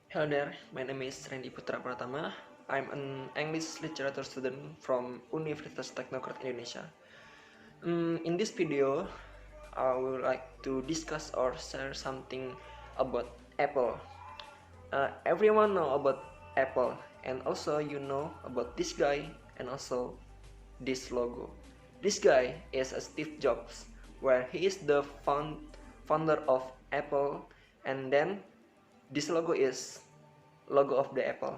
Hello there, my name is Rendy Putra Pratama. I'm an English literature student from Universitas Teknokrat Indonesia. In this video, I would like to discuss or share something about Apple. Everyone know about Apple, and also you know about this guy and also this logo. This guy is a Steve Jobs, where he is the founder of Apple, and then this logo is logo of the Apple.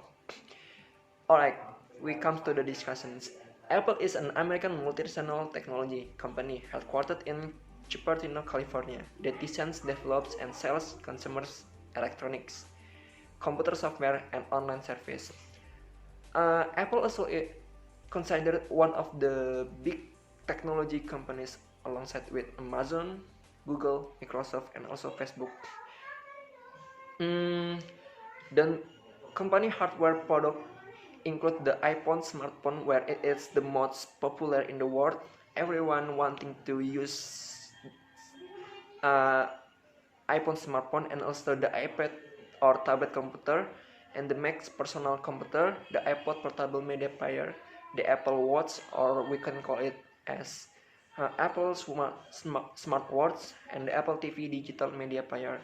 Alright, we come to the discussions. Apple is an American multinational technology company headquartered in Cupertino, California, that designs, develops, and sells consumers electronics, computer software, and online service. Apple also is considered one of the big technology companies alongside with Amazon, Google, Microsoft, and also Facebook. The company hardware product include the iPhone smartphone, where it is the most popular in the world. Everyone wanting to use uh, iPhone smartphone, and also the iPad or tablet computer, and the Mac's personal computer, the iPod portable media player, the Apple Watch, or we can call it as Apple Smartwatch, and the Apple TV digital media player,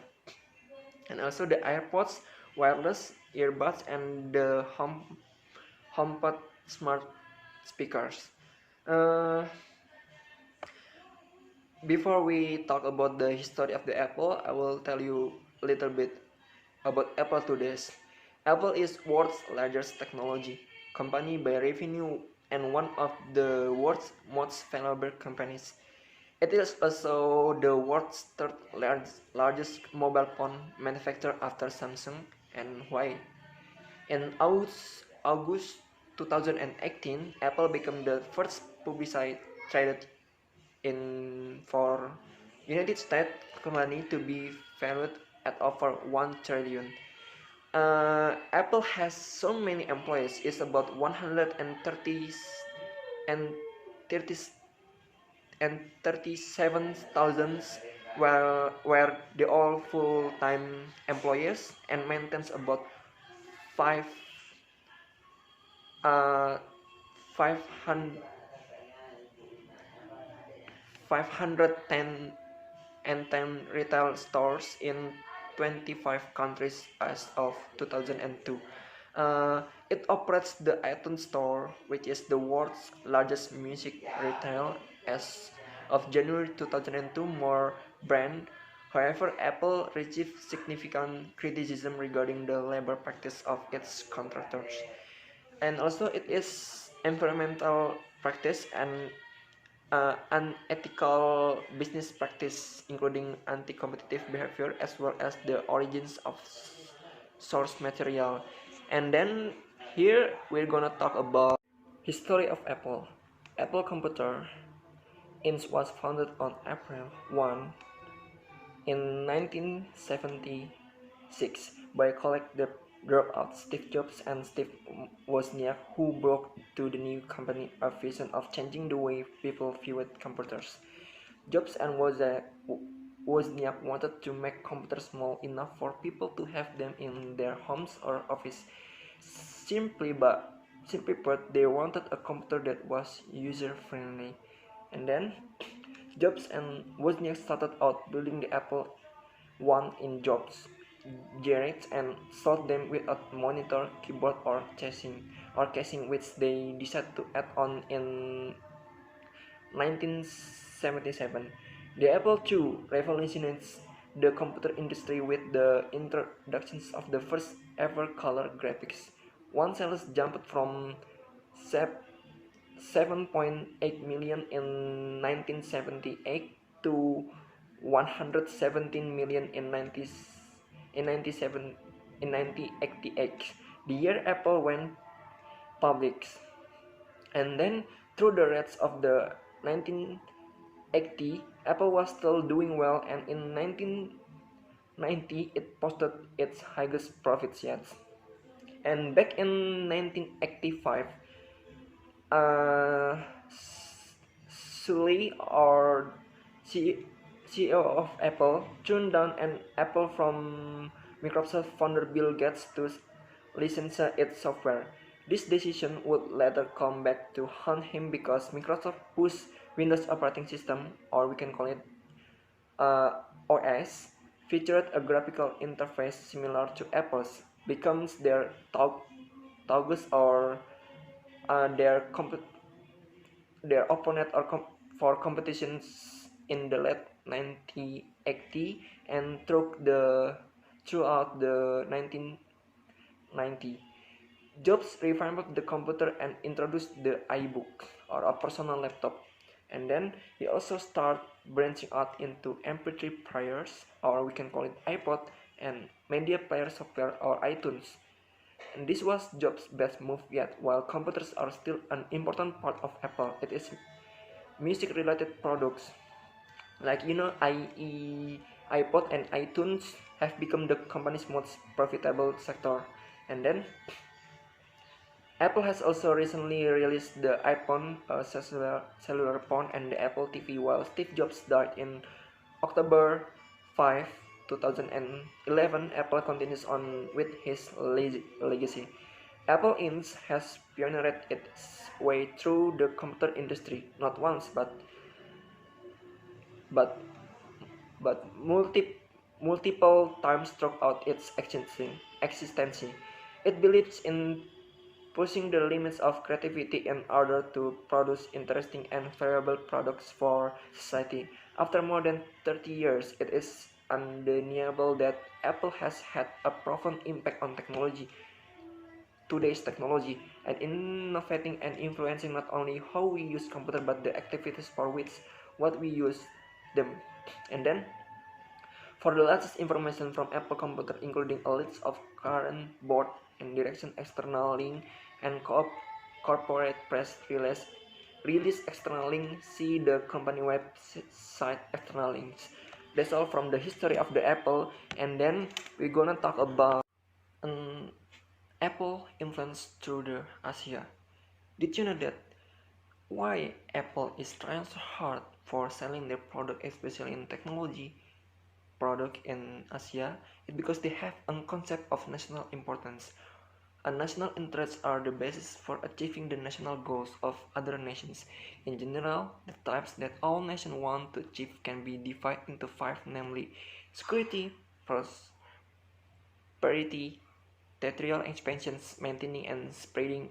and also the AirPods wireless earbuds, and the HomePod smart speakers. Uh, Before we talk about the history of the Apple, I will tell you a little bit about Apple today. Apple is world's largest technology company by revenue and one of the world's most valuable companies. It is also the world's third largest mobile phone manufacturer after Samsung and Huawei. In August 2018, Apple became the first publicly traded in for United States company to be valued at over 1 trillion. Apple has so many employees. It's about 130 and 30 and 37,000, where they all full-time employees and maintains about 5 uh 500 510 and 10 retail stores in 25 countries as of 2002. It operates the iTunes Store, which is the world's largest music retail as of January 2002. More brand. However, Apple received significant criticism regarding the labor practice of its contractors, and also it is environmental practice and unethical business practice, including anti-competitive behavior as well as the origins of source material. And then here we're gonna talk about history of Apple. Apple Computer Inc. was founded on April 1 in 1976 by collective dropout Steve Jobs and Steve Wozniak, who brought to the new company a vision of changing the way people viewed computers. Jobs and Wozniak wanted to make computers small enough for people to have them in their homes or office. Simply put, they wanted a computer that was user-friendly. And then Jobs and Wozniak started out building the Apple I in Jobs' garage and sold them without monitor, keyboard, or casing, which they decided to add on in 1977. The Apple II revolutionized the computer industry with the introduction of the first ever color graphics. One sales jumped from 7.8 million in 1978 to 117 million in 1988, the year Apple went public. And then through the rest of the 1980, Apple was still doing well, and in 1990 it posted its highest profits yet. And back in 1985, uh, Sully, or CEO of Apple, turned down an Apple from Microsoft founder Bill Gates to license its software. This decision would later come back to haunt him because Microsoft, whose Windows operating system, or we can call it OS, featured a graphical interface similar to Apple's, becomes their Tagus or uh, their comp- their opponent for competitions in the late 1980 and throughout the 1990. Jobs revamped the computer and introduced the iBook or a personal laptop. And then he also started branching out into MP3 players, or we can call it iPod, and media player software or iTunes. And this was Jobs' best move yet. While computers are still an important part of Apple, it is music-related products like iPod and iTunes have become the company's most profitable sector. And then Apple has also recently released the iPhone, a cellular phone, and the Apple TV. While Steve Jobs died in October 5, 2011, Apple continues on with his legacy. Apple Inc. has pioneered its way through the computer industry not once but multiple times throughout its existence. It believes in pushing the limits of creativity in order to produce interesting and valuable products for society. After more than 30 years, it is undeniable that Apple has had a profound impact on today's technology, and innovating and influencing not only how we use computer but the activities for which what we use them. And then for the latest information from Apple Computer, including a list of current board and direction external link and corporate press release external link, see the company website external links. That's all from the history of the Apple, and then we're gonna talk about an Apple influence through the Asia. Did you know that why Apple is trying so hard for selling their product, especially in technology product in Asia? It's because they have a concept of national importance. National interests are the basis for achieving the national goals of other nations. In general, the types that all nations want to achieve can be divided into five, namely security, prosperity, territorial expansions, maintaining and spreading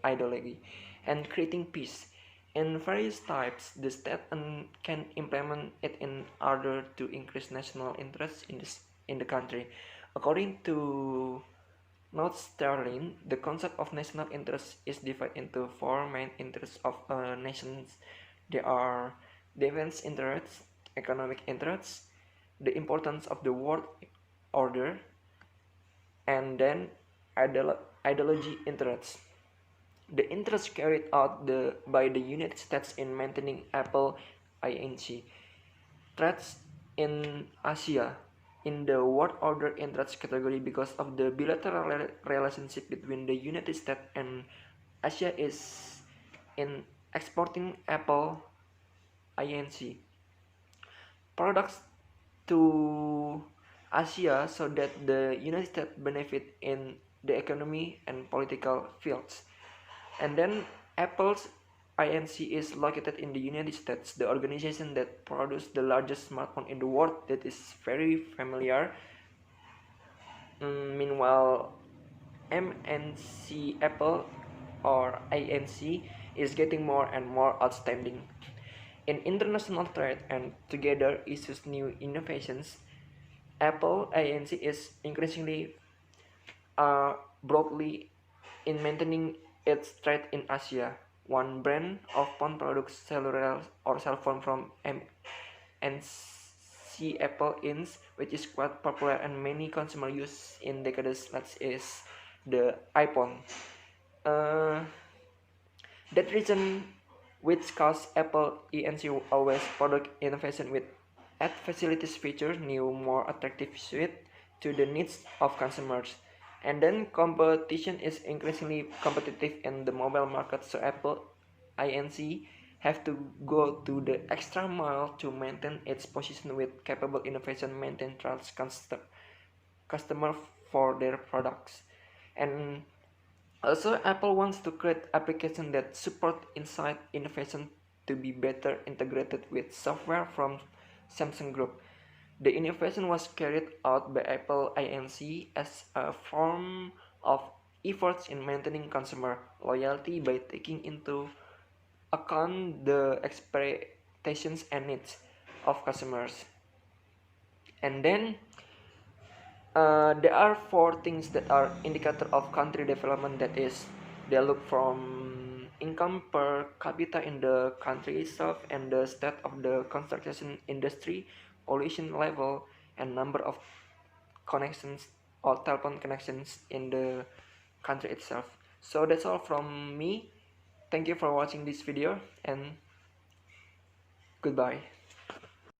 ideology, and creating peace. In various types, the state can implement it in order to increase national interest in the country. According to Note Sterling, the concept of national interest is divided into four main interests of nations. They are defense interests, economic interests, the importance of the world order, and then ideology interests. The interests carried out by the United States in maintaining Apple Inc. threats in Asia in the world order interest category because of the bilateral relationship between the United States and Asia is in exporting Apple Inc. products to Asia so that the United States benefit in the economy and political fields. And then Apple's Inc. is located in the United States, the organization that produced the largest smartphone in the world that is very familiar. Meanwhile, MNC Apple or ANC is getting more and more outstanding in international trade and together issues new innovations. Apple Inc. is increasingly broadly in maintaining its trade in Asia. One brand of phone products, cellular or cell phone from MNC Apple Inc., which is quite popular and many consumers use in decades, is the iPhone. That reason which caused Apple Inc. always product innovation with add facilities feature new more attractive suite to the needs of consumers. And then competition is increasingly competitive in the mobile market, so Apple Inc. have to go to the extra mile to maintain its position with capable innovation maintain trust customer for their products. And also, Apple wants to create applications that support insight innovation to be better integrated with software from Samsung Group. The innovation was carried out by Apple Inc. as a form of efforts in maintaining consumer loyalty by taking into account the expectations and needs of customers. And then there are four things that are indicator of country development. That is, they look from income per capita in the country itself, and the state of the construction industry, pollution level, and number of connections or telephone connections in the country itself. So that's all from me. Thank you for watching this video, and goodbye.